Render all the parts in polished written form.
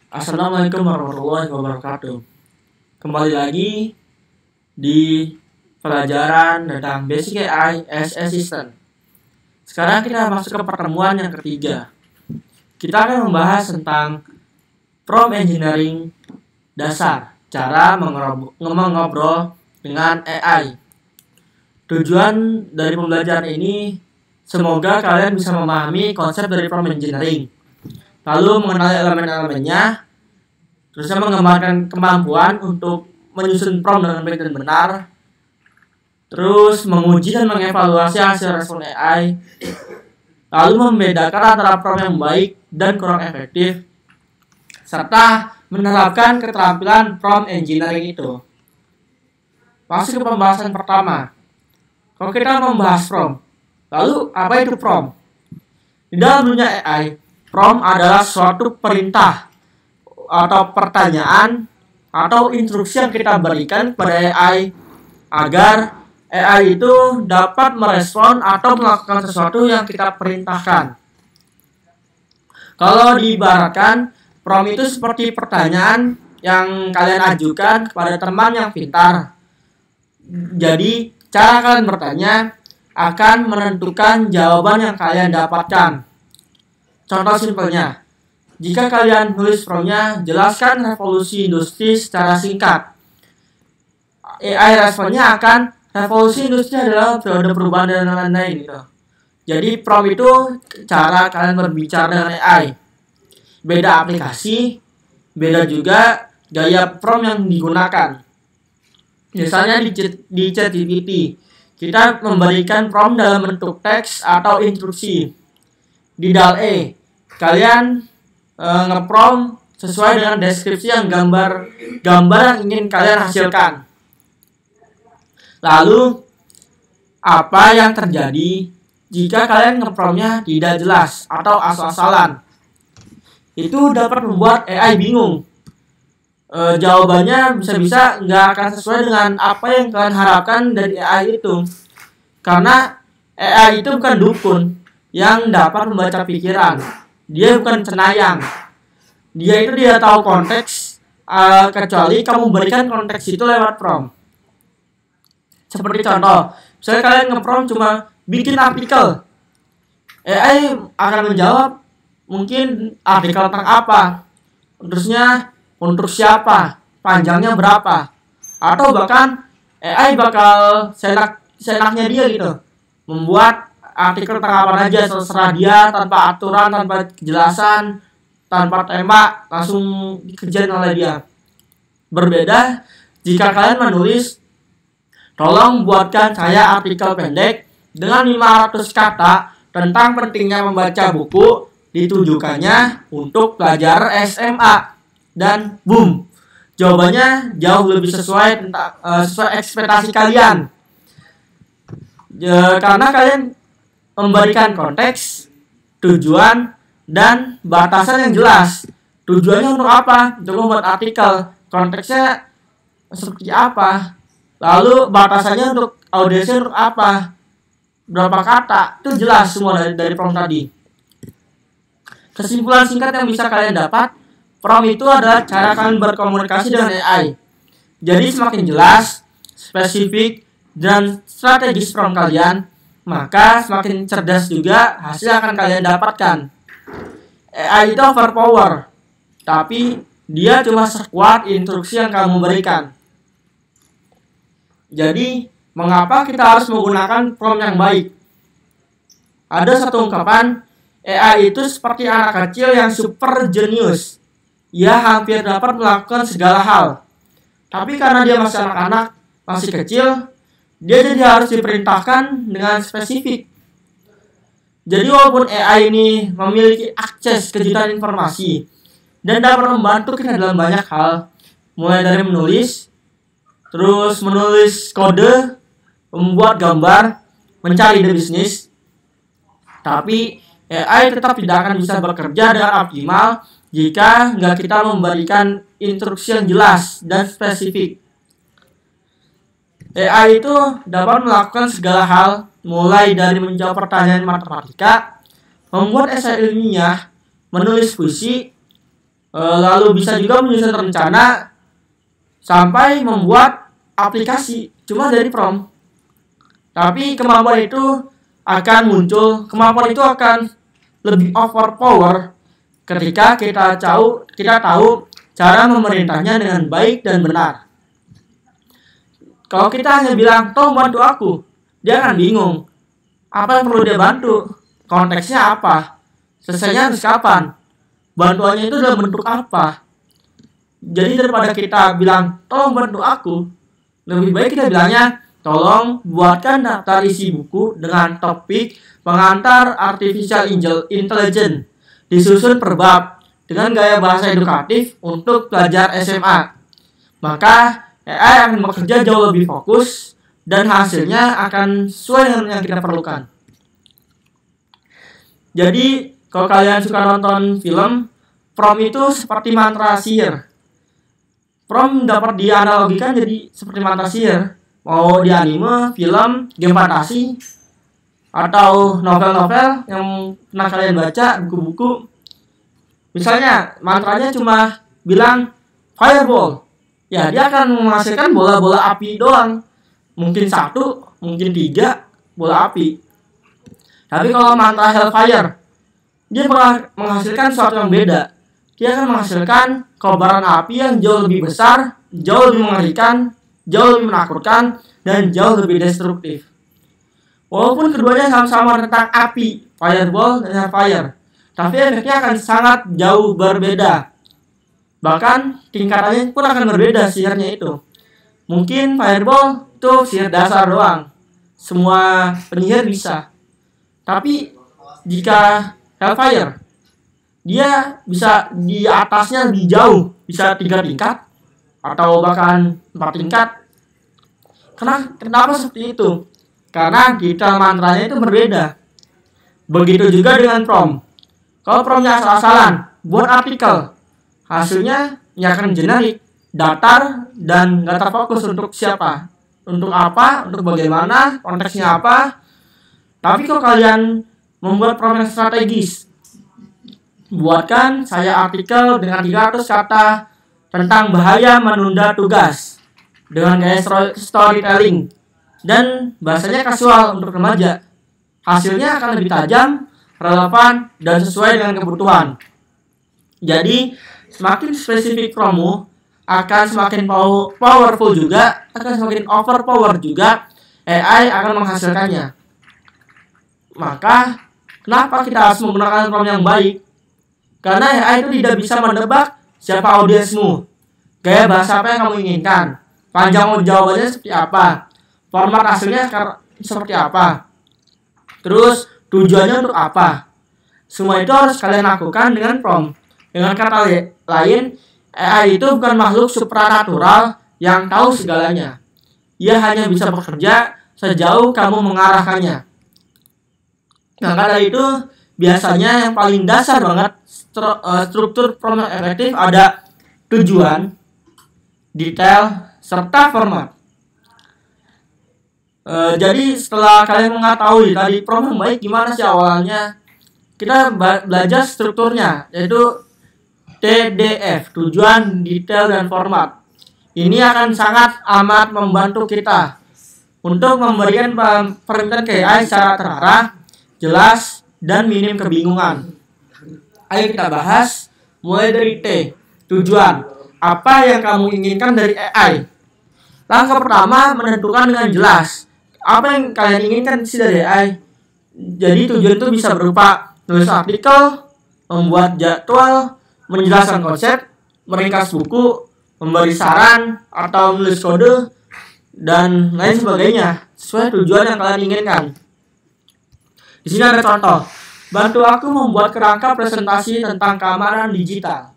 Assalamualaikum warahmatullahi wabarakatuh. Kembali lagi di pelajaran tentang Basic AI as Assistant. Sekarang kita masuk ke pertemuan yang ketiga. Kita akan membahas tentang prompt engineering dasar, cara mengobrol dengan AI. Tujuan dari pembelajaran ini semoga kalian bisa memahami konsep dari prompt engineering, lalu mengenali elemen-elemennya, terusnya mengembangkan kemampuan untuk menyusun prompt dengan baik dan benar, terus menguji dan mengevaluasi hasil respon AI, lalu membedakan antara prompt yang baik dan kurang efektif, serta menerapkan keterampilan prompt engineering itu. Masuk ke pembahasan pertama. Kalau kita membahas prompt, lalu apa itu prompt? Di dalam dunia AI, prompt adalah suatu perintah atau pertanyaan atau instruksi yang kita berikan kepada AI agar AI itu dapat merespon atau melakukan sesuatu yang kita perintahkan. Kalau diibaratkan, prompt itu seperti pertanyaan yang kalian ajukan kepada teman yang pintar. Jadi, cara kalian bertanya akan menentukan jawaban yang kalian dapatkan. Contoh simpelnya, jika kalian nulis prompt-nya, jelaskan revolusi industri secara singkat. AI responnya akan, revolusi industri adalah periode perubahan dan lain-lain gitu. Jadi prompt itu cara kalian berbicara dengan AI. Beda aplikasi, beda juga gaya prompt yang digunakan. Misalnya di ChatGPT, kita memberikan prompt dalam bentuk teks atau instruksi. Di DALL-E, kalian ngeprompt sesuai dengan deskripsi yang gambar yang ingin kalian hasilkan. Lalu, apa yang terjadi jika kalian ngepromptnya tidak jelas atau asal-asalan? Itu dapat membuat AI bingung. Jawabannya bisa-bisa nggak akan sesuai dengan apa yang kalian harapkan dari AI itu. Karena AI itu bukan dukun yang dapat membaca pikiran. Dia bukan cenayang. Dia tahu konteks, kecuali kamu berikan konteks itu lewat prompt. Seperti contoh, misalnya kalian nge-prompt cuma bikin artikel, AI akan menjawab mungkin artikel tentang apa, terusnya untuk siapa, panjangnya berapa, atau bahkan AI bakal senaknya dia gitu, membuat artikel tentang apa aja terserah dia, tanpa aturan, tanpa kejelasan, tanpa tema, langsung dikerjain oleh dia. Berbeda jika kalian menulis, tolong buatkan saya artikel pendek dengan 500 kata tentang pentingnya membaca buku, ditujukannya untuk pelajar SMA. Dan boom, jawabannya jauh lebih sesuai ekspektasi kalian. Karena kalian memberikan konteks, tujuan, dan batasan yang jelas. Tujuannya untuk apa? Untuk membuat artikel. Konteksnya seperti apa? Lalu batasannya untuk audiensnya untuk apa? Berapa kata? Itu jelas semua dari prompt tadi. Kesimpulan singkat yang bisa kalian dapat, prompt itu adalah cara kalian berkomunikasi dengan AI. Jadi semakin jelas, spesifik, dan strategis prompt kalian, maka semakin cerdas juga hasil yang akan kalian dapatkan. AI itu overpower, tapi dia cuma sekuat instruksi yang kamu berikan. Jadi, mengapa kita harus menggunakan prompt yang baik? Ada satu ungkapan, AI itu seperti anak kecil yang super jenius. Ia hampir dapat melakukan segala hal. Tapi karena dia masih anak-anak, masih kecil, dia jadi harus diperintahkan dengan spesifik. Jadi walaupun AI ini memiliki akses ke jutaan informasi dan dapat membantu kita dalam banyak hal, mulai dari menulis, terus menulis kode, membuat gambar, mencari ide bisnis, tapi AI tetap tidak akan bisa bekerja dengan optimal jika nggak kita memberikan instruksi yang jelas dan spesifik. AI itu dapat melakukan segala hal, mulai dari menjawab pertanyaan matematika, membuat esai ilmiah, menulis puisi, Lalu bisa juga menyusun rencana sampai membuat aplikasi cuma dari prompt. Tapi kemampuan itu akan lebih overpower ketika kita tahu cara memerintahnya dengan baik dan benar. Kalau kita hanya bilang, tolong bantu aku, dia akan bingung. Apa yang perlu dia bantu? Konteksnya apa? Selesainya harus kapan? Bantuannya itu dalam bentuk apa? Jadi daripada kita bilang, tolong bantu aku, lebih baik kita bilangnya, tolong buatkan daftar isi buku dengan topik pengantar artificial intelligence disusun per bab dengan gaya bahasa edukatif untuk pelajar SMA. Maka AI akan bekerja jauh lebih fokus dan hasilnya akan sesuai dengan yang kita perlukan. Jadi kalau kalian suka nonton film, prompt itu seperti mantra sihir. Prompt dapat dianalogikan jadi seperti mantra sihir. Mau di anime, film, game fantasi, atau novel-novel yang pernah kalian baca, buku-buku. Misalnya mantranya cuma bilang fireball. Ya, dia akan menghasilkan bola-bola api doang. Mungkin 1, mungkin 3 bola api. Tapi kalau mantra hellfire, dia menghasilkan sesuatu yang beda. Dia akan menghasilkan kobaran api yang jauh lebih besar, jauh lebih mengerikan, jauh lebih menakutkan, dan jauh lebih destruktif. Walaupun keduanya sama-sama tentang api, fireball dan hellfire, tapi efeknya akan sangat jauh berbeda. Bahkan tingkatannya pun akan berbeda sihirnya itu. Mungkin fireball itu sihir dasar doang, semua penyihir bisa. Tapi jika hellfire, dia bisa di atasnya lebih jauh, bisa 3 tingkat atau bahkan 4 tingkat. Kenapa seperti itu? Karena detail mantranya itu berbeda. Begitu juga dengan prompt. Kalau promptnya asal-asalan, buat artikel, hasilnya akan generik, datar, dan gak terfokus untuk siapa, untuk apa, untuk bagaimana, konteksnya apa. Tapi kalau kalian membuat prompt yang strategis, buatkan saya artikel dengan 300 kata tentang bahaya menunda tugas dengan gaya storytelling dan bahasanya kasual untuk remaja. Hasilnya akan lebih tajam, relevan, dan sesuai dengan kebutuhan. Jadi semakin spesifik promo akan semakin powerful juga, akan semakin overpower juga AI akan menghasilkannya. Maka kenapa kita harus menggunakan prompt yang baik? Karena AI itu tidak bisa menebak siapa audiensmu, gaya bahasa apa yang kamu inginkan, panjang jawabannya seperti apa, format hasilnya seperti apa, terus tujuannya untuk apa. Semua itu harus kalian lakukan dengan prompt. Dengan kata lain, AI itu bukan makhluk supranatural yang tahu segalanya. Ia hanya bisa bekerja sejauh kamu mengarahkannya. Nah, karena itu biasanya yang paling dasar banget struktur prompt yang efektif ada tujuan, detail, serta format. Jadi setelah kalian mengetahui tadi prompt yang baik gimana sih awalnya, kita belajar strukturnya, yaitu TDF, tujuan, detail, dan format. Ini akan sangat amat membantu kita untuk memberikan permintaan ke AI secara terarah, jelas, dan minim kebingungan. Ayo kita bahas mulai dari T, tujuan. Apa yang kamu inginkan dari AI? Langkah pertama, menentukan dengan jelas apa yang kalian inginkan sih dari AI. Jadi tujuan itu bisa berupa tulis artikel, membuat jadwal, menjelaskan konsep, meringkas buku, memberi saran, atau menulis kode, dan lain sebagainya sesuai tujuan yang kalian inginkan. Di sini ada contoh. Bantu aku membuat kerangka presentasi tentang keamanan digital.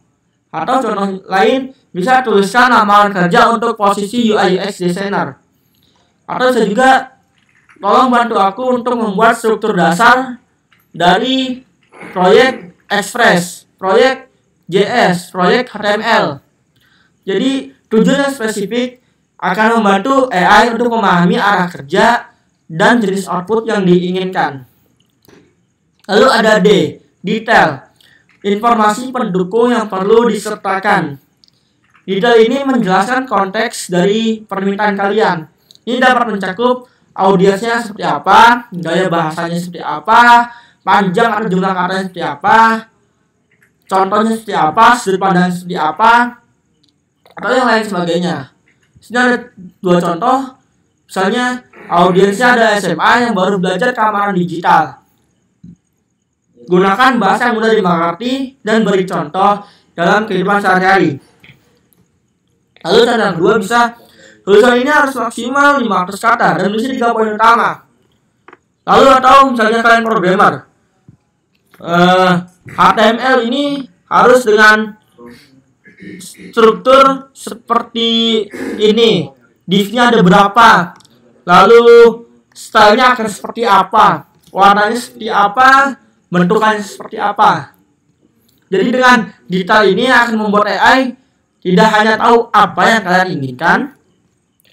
Atau contoh lain, bisa tuliskan lamaran kerja untuk posisi UI UX designer. Atau bisa juga, tolong bantu aku untuk membuat struktur dasar dari proyek Express, proyek JS, proyek HTML. Jadi tujuan yang spesifik akan membantu AI untuk memahami arah kerja dan jenis output yang diinginkan. Lalu ada D, detail. informasi pendukung yang perlu disertakan. Detail ini menjelaskan konteks dari permintaan kalian. Ini dapat mencakup audiensnya seperti apa, gaya bahasanya seperti apa, panjang atau jumlah katanya seperti apa, contohnya seperti apa, sudut pandang seperti apa, atau yang lain sebagainya. Sini ada 2 contoh. Misalnya audiensnya ada SMA yang baru belajar keamanan digital. Gunakan bahasa yang mudah dimengerti dan beri contoh dalam kehidupan sehari-hari. Lalu cara kedua bisa, tulisan ini harus maksimal 500 kata dan mesti 3 poin utama. Lalu atau misalnya kalian programmer, HTML ini harus dengan struktur seperti ini. Div-nya ada berapa, lalu stylenya akan seperti apa, warnanya seperti apa, bentukannya seperti apa. Jadi dengan detail ini akan membuat AI tidak hanya tahu apa yang kalian inginkan,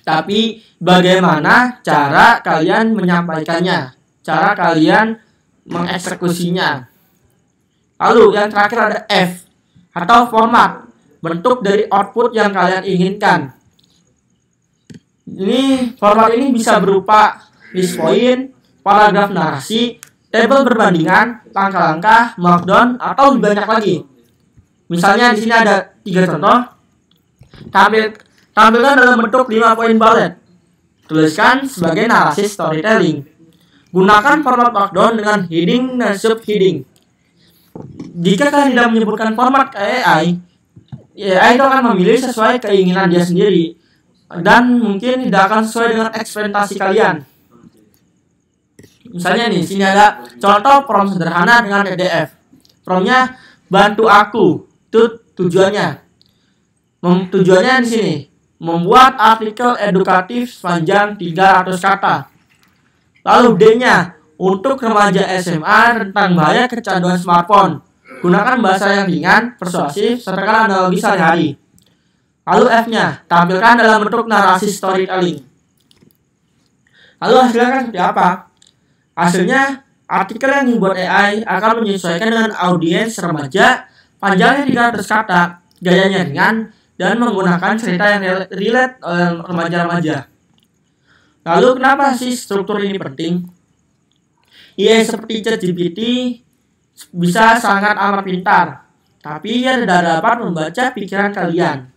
tapi bagaimana cara kalian menyampaikannya, cara kalian mengeksekusinya. Lalu yang terakhir ada F atau format, bentuk dari output yang kalian inginkan. Ini format ini bisa berupa list point, paragraf narasi, tabel perbandingan, langkah-langkah, markdown, atau lebih banyak lagi. Misalnya di sini ada 3 contoh. Tampilkan dalam bentuk 5 poin bullet. Tuliskan sebagai narasi storytelling. Gunakan format markdown dengan heading dan subheading. Jika kalian tidak menyebutkan format ke AI itu akan memilih sesuai keinginan dia sendiri dan mungkin tidak akan sesuai dengan ekspektasi kalian. Misalnya nih, sini ada contoh prompt sederhana dengan PDF. Promptnya bantu aku. Itu tujuannya. Tujuannya di sini membuat artikel edukatif sepanjang 300 kata. Lalu D-nya untuk remaja SMA tentang bahaya kecanduan smartphone. Gunakan bahasa yang ringan, persuasif, sertakan analogi sehari-hari. Lalu F-nya tampilkan dalam bentuk narasi storytelling. Lalu hasilnya kan seperti apa? Hasilnya, artikel yang dibuat AI akan menyesuaikan dengan audiens remaja, panjangnya 300 kata, gayanya ringan, dan menggunakan cerita yang relate oleh remaja-remaja. Lalu kenapa sih struktur ini penting? IA seperti ChatGPT bisa sangat amat pintar, tapi ia tidak dapat membaca pikiran kalian.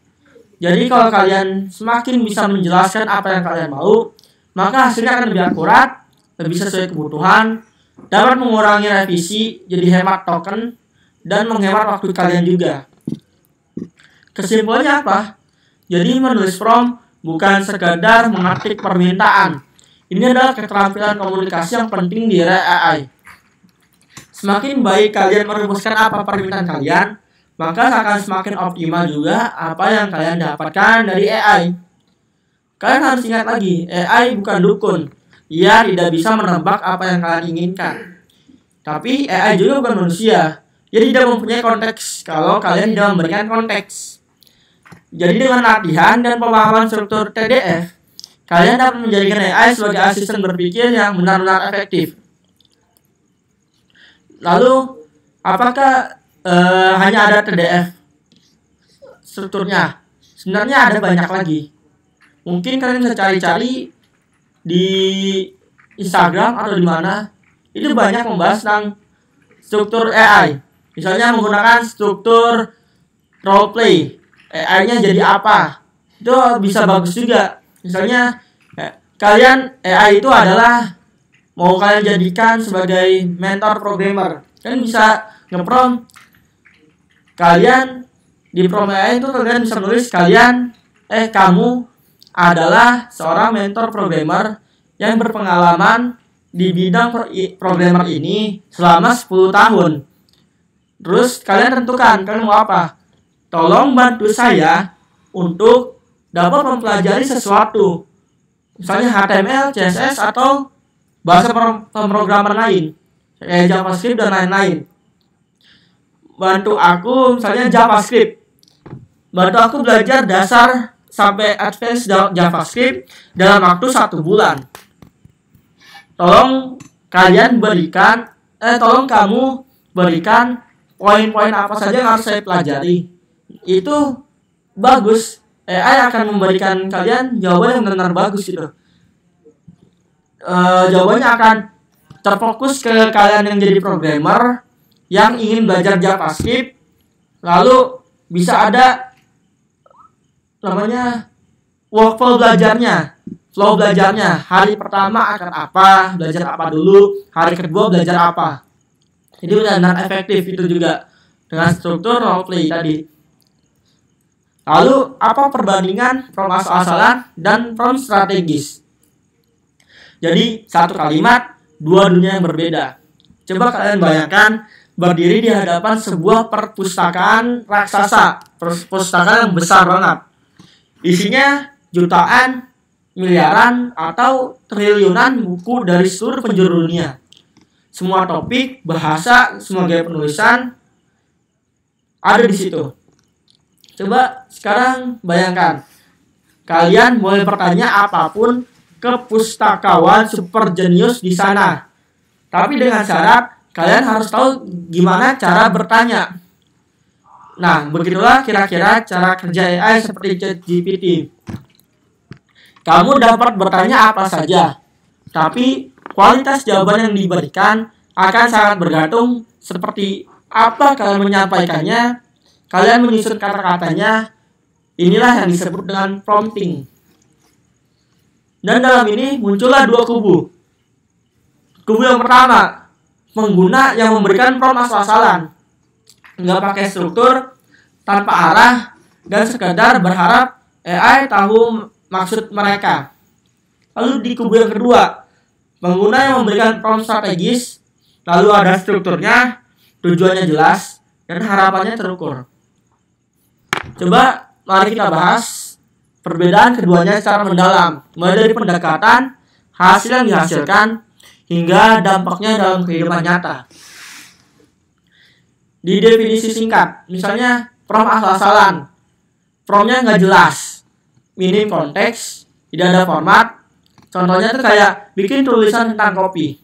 Jadi kalau kalian semakin bisa menjelaskan apa yang kalian mau, maka hasilnya akan lebih akurat, lebih sesuai kebutuhan, dapat mengurangi revisi, jadi hemat token, dan menghemat waktu kalian juga. Kesimpulannya apa? Jadi menulis prompt bukan sekadar mengetik permintaan. Ini adalah keterampilan komunikasi yang penting di era AI. Semakin baik kalian merumuskan apa permintaan kalian, maka akan semakin optimal juga apa yang kalian dapatkan dari AI. Kalian harus ingat lagi, AI bukan dukun. Ia tidak bisa menebak apa yang kalian inginkan. Tapi AI juga bukan manusia. Ia tidak mempunyai konteks kalau kalian tidak memberikan konteks. Jadi dengan latihan dan pemahaman struktur TDF, kalian dapat menjadikan AI sebagai asisten berpikir yang benar-benar efektif. Lalu, apakah hanya ada TDF strukturnya? Sebenarnya ada banyak lagi. Mungkin kalian bisa cari-cari di Instagram atau di mana. Itu banyak membahas tentang struktur AI. Misalnya menggunakan struktur roleplay. AI-nya jadi apa? Itu bisa bagus juga. Misalnya kalian AI itu adalah mau kalian jadikan sebagai mentor programmer. Kalian bisa nge-prompt. Kalian di prompt AI itu kalian bisa nulis kamu adalah seorang mentor programmer yang berpengalaman di bidang programmer ini selama 10 tahun. Terus kalian tentukan kalian mau apa? Tolong bantu saya untuk dapat mempelajari sesuatu. Misalnya HTML, CSS, atau bahasa pemrograman lain. Kayak JavaScript dan lain-lain. Bantu aku misalnya JavaScript. Bantu aku belajar dasar sampai advance JavaScript dalam waktu 1 bulan. Tolong kamu berikan poin-poin apa saja yang harus saya pelajari, itu bagus. AI akan memberikan kalian jawaban yang benar-benar bagus gitu. Jawabannya akan terfokus ke kalian yang jadi programmer yang ingin belajar JavaScript, lalu bisa ada namanya workflow belajarnya, flow belajarnya. Hari pertama akan apa, belajar apa dulu, hari kedua belajar apa. Jadi benar-benar efektif itu juga dengan struktur roleplay tadi. Lalu apa perbandingan prompt asal-asalan dan prompt strategis? Jadi satu kalimat, dua dunia yang berbeda. Coba kalian bayangkan berdiri di hadapan sebuah perpustakaan raksasa, perpustakaan yang besar banget. Isinya jutaan, miliaran, atau triliunan buku dari seluruh penjuru dunia. Semua topik, bahasa, semua gaya penulisan ada di situ. Coba sekarang bayangkan, kalian boleh bertanya apapun ke pustakawan super jenius di sana. Tapi dengan syarat kalian harus tahu gimana cara bertanya. Nah, begitulah kira-kira cara kerja AI seperti ChatGPT. Kamu dapat bertanya apa saja, tapi kualitas jawaban yang diberikan akan sangat bergantung seperti apa kalian menyampaikannya. Kalian menyusun kata-katanya. Inilah yang disebut dengan prompting. Dan dalam ini muncullah dua kubu. Kubu yang pertama, pengguna yang memberikan prompt asal-asalan, nggak pakai struktur, tanpa arah, dan sekedar berharap AI tahu maksud mereka. Lalu di kubu yang kedua, pengguna yang memberikan prompt strategis, lalu ada strukturnya, tujuannya jelas, dan harapannya terukur. Coba mari kita bahas perbedaan keduanya secara mendalam, mulai dari pendekatan, hasil yang dihasilkan, hingga dampaknya dalam kehidupan nyata. Di definisi singkat, misalnya prompt asal-asalan, promptnya nggak jelas, minim konteks, tidak ada format. Contohnya tuh kayak bikin tulisan tentang kopi.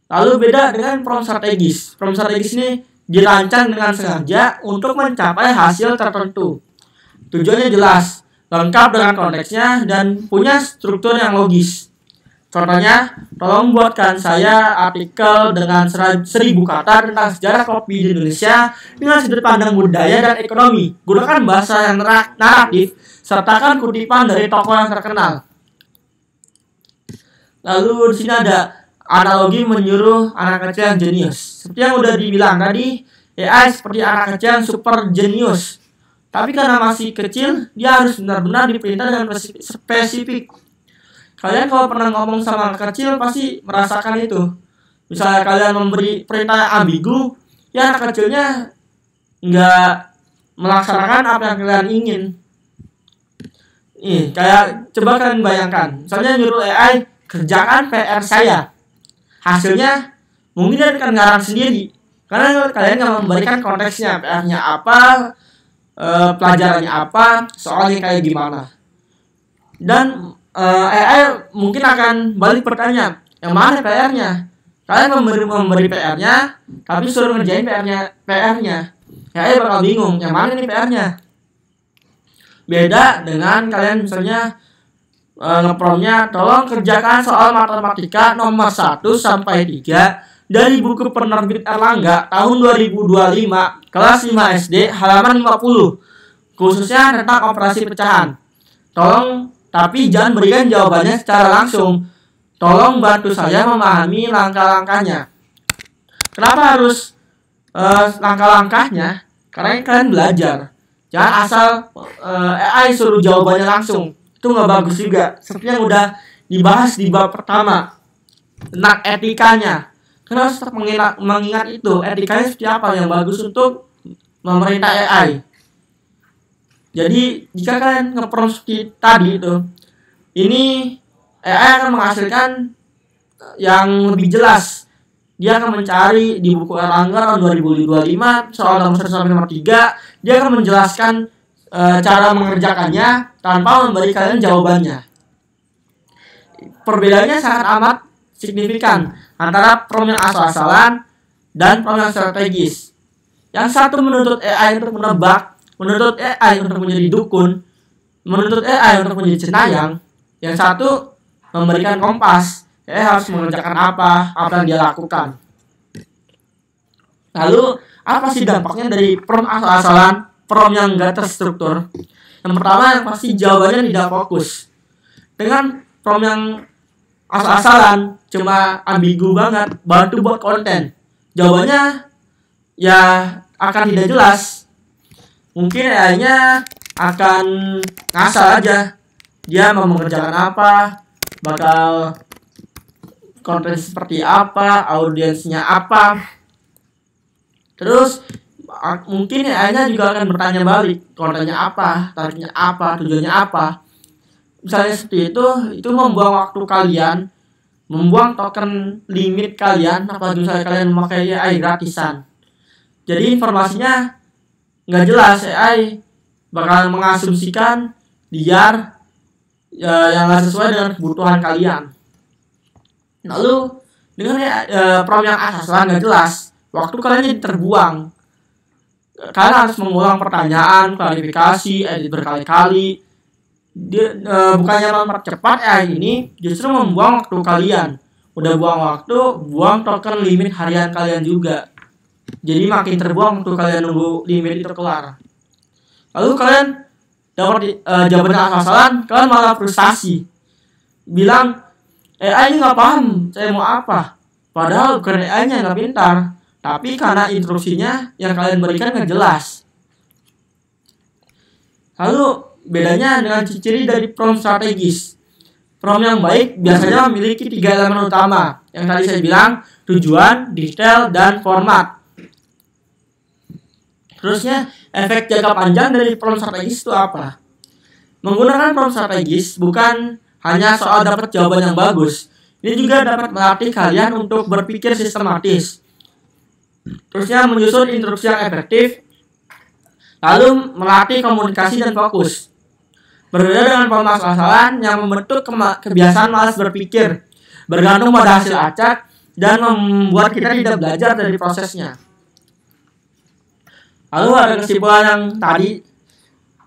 Lalu beda dengan prompt strategis. Prompt strategis ini dirancang dengan sengaja untuk mencapai hasil tertentu. Tujuannya jelas, lengkap dengan konteksnya, dan punya struktur yang logis. Contohnya, tolong buatkan saya artikel dengan 1000 kata tentang sejarah kopi di Indonesia dengan sudut pandang budaya dan ekonomi. Gunakan bahasa yang naratif, sertakan kutipan dari tokoh yang terkenal. Lalu di sini ada analogi menyuruh anak kecil yang jenius. Seperti yang udah dibilang tadi, AI seperti anak kecil yang super jenius. Tapi karena masih kecil, dia harus benar-benar diperintah dengan spesifik. Kalian kalau pernah ngomong sama anak kecil pasti merasakan itu. Misalnya kalian memberi perintah yang ambigu, ya anak kecilnya nggak melaksanakan apa yang kalian ingin. Kayak coba kalian bayangkan, misalnya nyuruh AI kerjakan PR saya. Hasilnya mungkin dia akan ngarang sendiri, karena kalian nggak memberikan konteksnya, PR-nya apa, pelajarannya apa, soalnya kayak gimana. Dan AI mungkin akan balik bertanya, yang mana PR-nya? Kalian memberi PR-nya, tapi suruh ngerjain PR-nya. AI bakal bingung, yang mana nih PR-nya? Beda dengan kalian misalnya ngepromnya, tolong kerjakan soal matematika nomor 1 sampai 3 dari buku penerbit Erlangga tahun 2025 kelas 5 SD halaman 50, khususnya tentang operasi pecahan. Tolong, tapi jangan berikan jawabannya secara langsung. Tolong bantu saya memahami langkah-langkahnya. Kenapa harus langkah-langkahnya? Karena kalian belajar. Jangan asal AI suruh jawabannya langsung. Itu nggak bagus juga. Seperti yang udah dibahas di bab pertama tentang etikanya. Karena harus mengingat itu, etikanya seperti apa yang bagus untuk memerintah AI. Jadi jika kalian nge-prompt tadi itu, ini AI akan menghasilkan yang lebih jelas. Dia akan mencari di buku Erlangga tahun 2025 soal nomor 1 sampai nomor 3. Dia akan menjelaskan cara mengerjakannya tanpa memberi kalian jawabannya. Perbedaannya sangat amat signifikan antara prompt yang asal-asalan dan prompt yang strategis. Yang satu menuntut AI untuk menebak, menuntut AI untuk menjadi dukun, menuntut AI untuk menjadi cenayang. Yang satu memberikan kompas, harus mengerjakan apa yang dia lakukan. Lalu apa sih dampaknya dari prompt asal-asalan, prompt yang gak terstruktur? Yang pertama, yang pasti jawabannya tidak fokus. Dengan prompt yang asal-asalan, cuma ambigu banget, bantu buat konten, jawabannya ya akan tidak jelas. Mungkin AI-nya akan ngasal aja, dia mau mengerjakan apa, bakal konten seperti apa, audiensnya apa. Terus mungkin AI-nya juga akan bertanya balik, kontennya apa, tarifnya apa, tujuannya apa. Misalnya seperti itu membuang waktu kalian, membuang token limit kalian, apalagi misalnya kalian memakai AI gratisan. Jadi informasinya nggak jelas, AI bakal mengasumsikan liar yang nggak sesuai dengan kebutuhan kalian. Lalu dengan prompt yang asal nggak jelas, waktu kalian terbuang. Kalian harus mengulang pertanyaan, klarifikasi, edit berkali-kali. Dia bukannya mempercepat AI ini, justru membuang waktu kalian. Udah buang waktu, buang token limit harian kalian juga. Jadi makin terbuang waktu kalian nunggu limit itu kelar. Lalu kalian dapat jawaban asal-asalan, kalian malah frustasi. Bilang, AI ini nggak paham saya mau apa. Padahal bukan AI-nya nggak pintar, tapi karena instruksinya yang kalian berikan nggak jelas. Lalu bedanya dengan ciri dari prompt strategis. Prompt yang baik biasanya memiliki 3 elemen utama. Yang tadi saya bilang, tujuan, detail, dan format. Terusnya, efek jangka panjang dari prompt strategis itu apa? Menggunakan prompt strategis bukan hanya soal dapat jawaban yang bagus. Ini juga dapat melatih kalian untuk berpikir sistematis. Terusnya, menyusun instruksi yang efektif. Lalu, melatih komunikasi dan fokus. Berbeda dengan prompt asal-asalan yang membentuk kebiasaan malas berpikir, bergantung pada hasil acak, dan membuat kita tidak belajar dari prosesnya. Lalu ada kesimpulan yang tadi,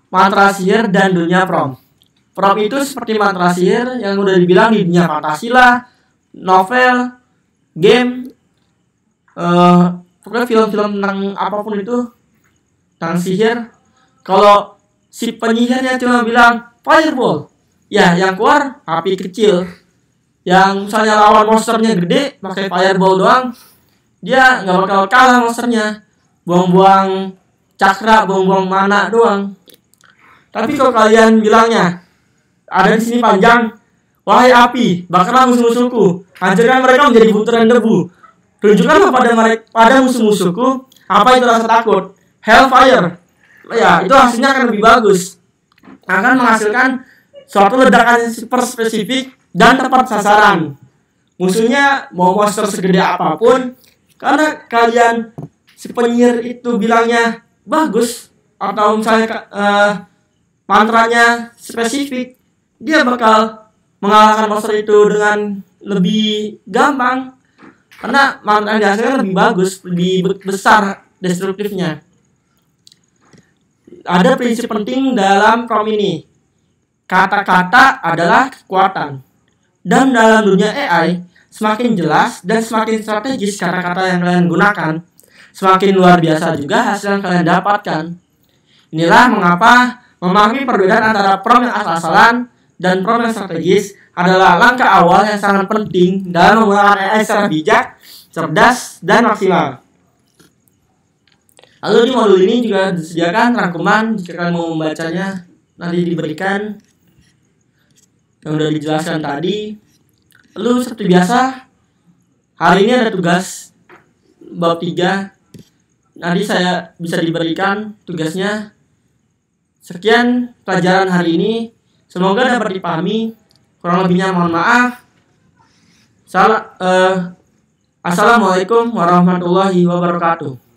mantra sihir dan dunia prompt. Prompt itu seperti mantra sihir yang udah dibilang di dunia fantasi lah, novel, game, pokoknya film-film tentang apapun itu, tentang sihir. Kalau si penyihirnya cuma bilang fireball, ya yang keluar api kecil. Yang misalnya lawan monsternya gede, pakai fireball doang, dia nggak bakal kalah monsternya. Buang-buang cakra, buang-buang mana doang. Tapi kalau kalian bilangnya ada di sini panjang, wahai api, bakarlah musuh-musuhku, hancurkan mereka menjadi butiran debu. Tunjukkanlah pada musuh-musuhku apa itu rasa takut. Hellfire. Ya, itu hasilnya akan lebih bagus. Akan menghasilkan suatu ledakan super spesifik dan tepat sasaran. Musuhnya mau monster segede apapun, karena kalian si penyihir itu bilangnya bagus, atau misalnya mantranya spesifik, dia bakal mengalahkan monster itu dengan lebih gampang. Karena mantra yang dihasilkan lebih bagus, lebih besar destruktifnya. Ada prinsip penting dalam prompt ini. Kata-kata adalah kekuatan. Dan dalam dunia AI, semakin jelas dan semakin strategis kata-kata yang kalian gunakan, semakin luar biasa juga hasil yang kalian dapatkan. Inilah mengapa memahami perbedaan antara prompt yang asal-asalan dan prompt yang strategis adalah langkah awal yang sangat penting dalam menggunakan AI secara bijak, cerdas, dan maksimal. Lalu di modul ini juga disediakan rangkuman jika kalian mau membacanya, nanti diberikan yang sudah dijelaskan tadi. Lalu seperti biasa, hari ini ada tugas bab 3. Nanti saya bisa diberikan tugasnya. Sekian pelajaran hari ini, semoga dapat dipahami. Kurang lebihnya mohon maaf. Assalamualaikum warahmatullahi wabarakatuh.